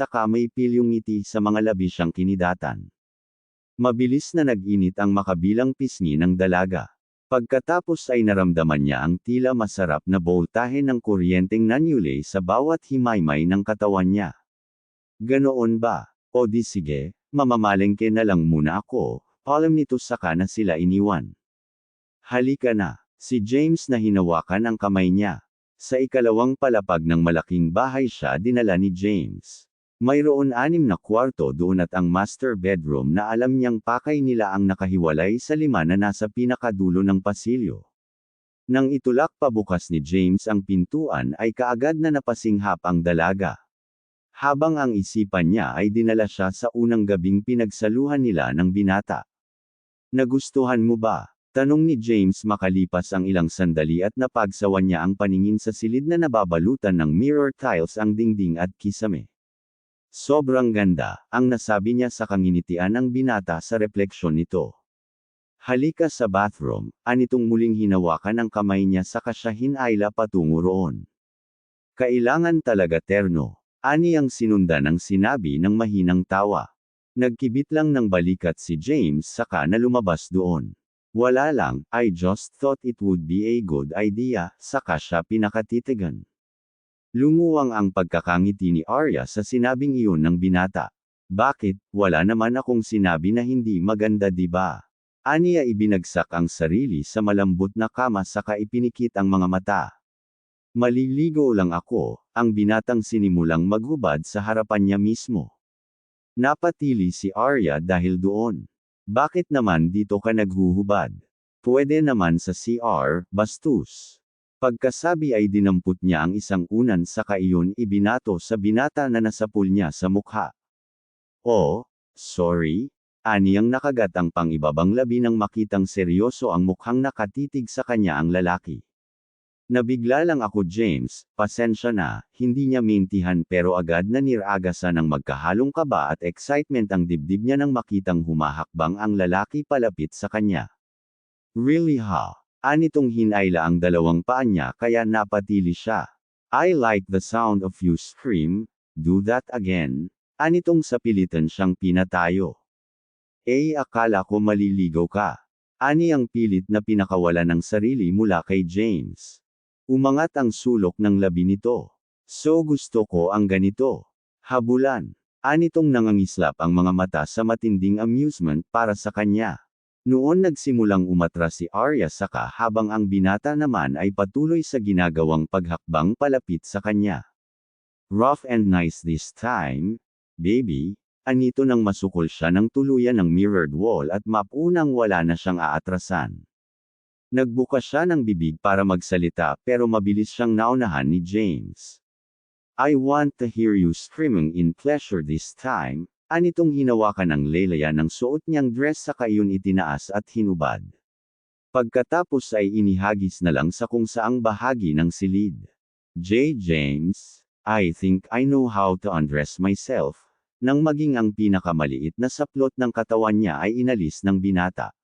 saka may pilyong ngiti sa mga labi siyang kinidatan. Mabilis na nag-init ang makabilang pisngi ng dalaga. Pagkatapos ay naramdaman niya ang tila masarap na boltahe ng kuryenteng nanyulay sa bawat himaymay ng katawan niya. Ganoon ba? O di sige, mamamalengke na lang muna ako, alam nito saka na sila iniwan. Halika na. Si James na hinawakan ang kamay niya. Sa ikalawang palapag ng malaking bahay siya dinala ni James. Mayroon 6 na kwarto doon at ang master bedroom na alam niyang pakay nila ang nakahiwalay sa 5 na nasa pinakadulo ng pasilyo. Nang itulak pabukas ni James ang pintuan ay kaagad na napasinghap ang dalaga. Habang ang isipan niya ay dinala siya sa unang gabing pinagsaluhan nila ng binata. Nagustuhan mo ba? Tanong ni James makalipas ang ilang sandali at napagsawan niya ang paningin sa silid na nababalutan ng mirror tiles ang dingding at kisame. Sobrang ganda, ang nasabi niya sa kanginitian ng binata sa refleksyon nito. Halika sa bathroom, anitong muling hinawakan ang kamay niya saka siya hinayla patungo roon. Kailangan talaga terno, ani ang sinundan ng sinabi ng mahinang tawa. Nagkibit lang ng balikat si James saka na lumabas doon. Wala lang, I just thought it would be a good idea, saka siya pinakatitigan. Lumuwang ang pagkakangiti ni Arya sa sinabing iyon ng binata. Bakit, wala naman akong sinabi na hindi maganda di ba? Aniya ibinagsak ang sarili sa malambot na kama saka ipinikit ang mga mata. Maliligo lang ako, ang binatang sinimulang maghubad sa harapan niya mismo. Napatili si Arya dahil doon. Bakit naman dito ka naghuhubad? Pwede naman sa CR, bastos. Pagkasabi ay dinampot niya ang isang unan saka iyon ibinato sa binata na nasapul niya sa mukha. Oh, sorry? Aniyang nakagat ang pangibabang labi nang makitang seryoso ang mukhang nakatitig sa kanya ang lalaki. Nabigla lang ako James, pasensya na, hindi niya maintihan pero agad na niragasan ng magkahalong kaba at excitement ang dibdib niya nang makitang humahakbang ang lalaki palapit sa kanya. Really ha? Anitong hinayla ang dalawang paa niya kaya napatili siya. I like the sound of you scream, do that again. Anitong sapilitan siyang pinatayo. Akala ko maliligaw ka. Ani ang pilit na pinakawala ng sarili mula kay James. Umangat ang sulok ng labi nito. So gusto ko ang ganito. Habulan. Anitong nangangislap ang mga mata sa matinding amusement para sa kanya. Noon nagsimulang umatras si Arya saka habang ang binata naman ay patuloy sa ginagawang paghakbang palapit sa kanya. Rough and nice this time, baby. Anito nang masukol siya ng tuluyan ng mirrored wall at mapunang wala na siyang aatrasan. Nagbukas siya ng bibig para magsalita pero mabilis siyang naunahan ni James. I want to hear you screaming in pleasure this time. Anitong hinawakan ng lelaya ng suot niyang dress saka iyon itinaas at hinubad. Pagkatapos ay inihagis na lang sa kung saang bahagi ng silid. James, I think I know how to undress myself. Nang maging ang pinakamaliit na saplot ng katawan niya ay inalis ng binata.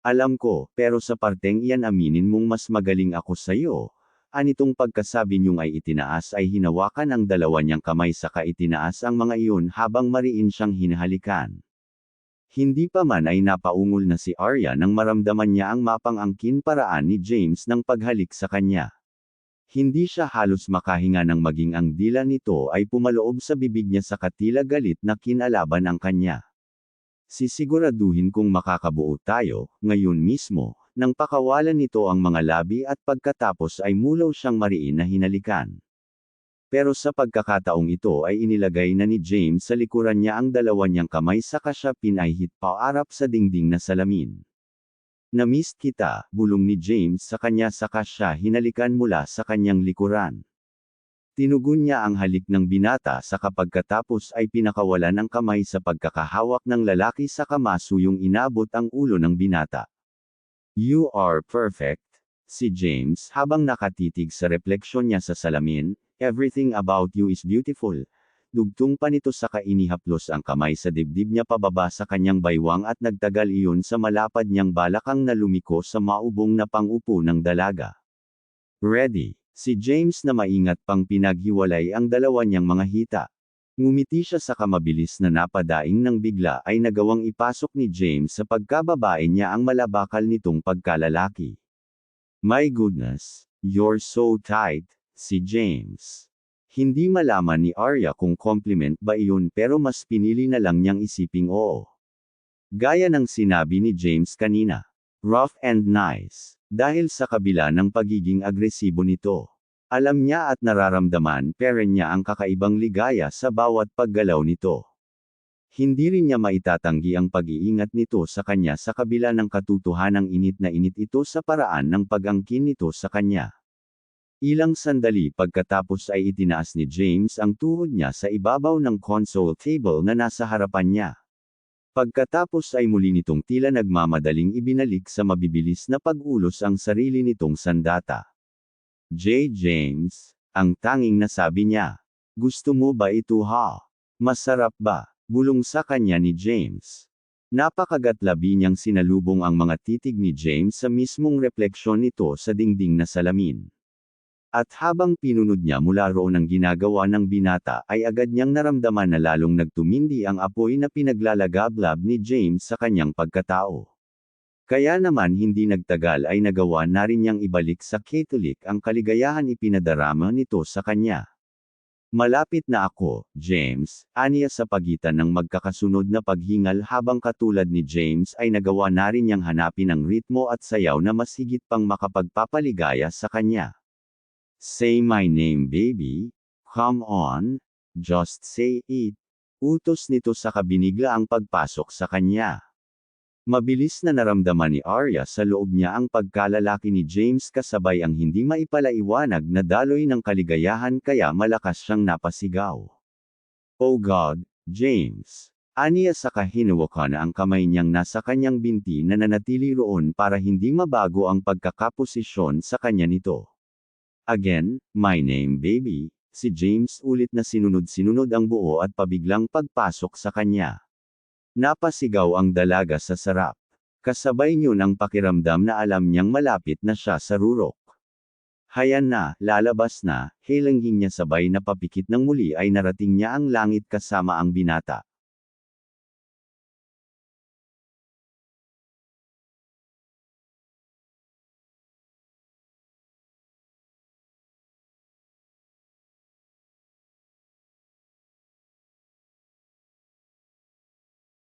Alam ko, pero sa parteng iyan aminin mong mas magaling ako sa'yo. Anitong pagkasabi niyong ay itinaas ay hinawakan ang dalawa niyang kamay saka itinaas ang mga iyon habang mariin siyang hinahalikan. Hindi pa man ay napaungol na si Arya nang maramdaman niya ang mapang-angkin paraan ni James ng paghalik sa kanya. Hindi siya halos makahinga nang maging ang dila nito ay pumaloob sa bibig niya sa tila galit na kinalaban ang kanya. Sisiguraduhin kung makakabuo tayo, ngayon mismo, nang pakawalan nito ang mga labi at pagkatapos ay mulaw siyang mariin na hinalikan. Pero sa pagkakataong ito ay inilagay na ni James sa likuran niya ang dalawa niyang kamay saka siya pinahit paarap sa dingding na salamin. Na-miss kita, bulong ni James sa kanya saka siya hinalikan mula sa kanyang likuran. Tinugon niya ang halik ng binata saka pagkatapos ay pinakawalan ng kamay sa pagkakahawak ng lalaki saka masuyong inabot ang ulo ng binata. You are perfect, si James habang nakatitig sa refleksyon niya sa salamin, everything about you is beautiful. Dugtong pa nito saka inihaplos ang kamay sa dibdib niya pababa sa kanyang baywang at nagtagal iyon sa malapad niyang balakang na lumiko sa maubong na pangupo ng dalaga. Ready. Si James na maingat pang pinaghiwalay ang dalawa niyang mga hita. Ngumiti siya sa kamabilis na napadaing nang bigla ay nagawang ipasok ni James sa pagkababae niya ang malabakal nitong pagkalalaki. My goodness, you're so tight, si James. Hindi malaman ni Arya kung compliment ba iyon pero mas pinili na lang niyang isiping oo. Gaya ng sinabi ni James kanina. Rough and nice. Dahil sa kabila ng pagiging agresibo nito. Alam niya at nararamdaman pero niya ang kakaibang ligaya sa bawat paggalaw nito. Hindi rin niya maitatanggi ang pag-iingat nito sa kanya sa kabila ng katotohanang init na init ito sa paraan ng pag-angkin nito sa kanya. Ilang sandali pagkatapos ay itinaas ni James ang tuhod niya sa ibabaw ng console table na nasa harapan niya. Pagkatapos ay muli nitong tila nagmamadaling ibinalik sa mabibilis na pag-ulos ang sarili nitong sandata. James, ang tanging nasabi niya. Gusto mo ba ito ha? Masarap ba? Bulong sa kanya ni James. Napakagatlabi niyang sinalubong ang mga titig ni James sa mismong refleksyon nito sa dingding na salamin. At habang pinunod niya mula roon ang ginagawa ng binata ay agad niyang naramdaman na lalong nagtumindi ang apoy na pinaglalagablab ni James sa kanyang pagkatao. Kaya naman hindi nagtagal ay nagawa na rin niyang ibalik sa Catholic ang kaligayahan ipinadarama nito sa kanya. Malapit na ako, James, aniya sa pagitan ng magkakasunod na paghingal habang katulad ni James ay nagawa na rin niyang hanapin ang ritmo at sayaw na mas higit pang makapagpapaligaya sa kanya. Say my name baby, come on, just say it. Utos nito sa kabinigla ang pagpasok sa kanya. Mabilis na naramdaman ni Arya sa loob niya ang pagkalalaki ni James kasabay ang hindi maipalaiwanag na daloy ng kaligayahan kaya malakas siyang napasigaw. Oh God, James! Aniya saka hinawakan ang kamay niyang nasa kanyang binti na nanatili roon para hindi mabago ang pagkakaposisyon sa kanya nito. Again, my name baby, si James ulit na sinunod-sinunod ang buo at pabiglang pagpasok sa kanya. Napasigaw ang dalaga sa sarap. Kasabay niyon ang pakiramdam na alam niyang malapit na siya sa rurok. Hayan na, lalabas na, hilanghing niya sabay na papikit ng muli ay narating niya ang langit kasama ang binata.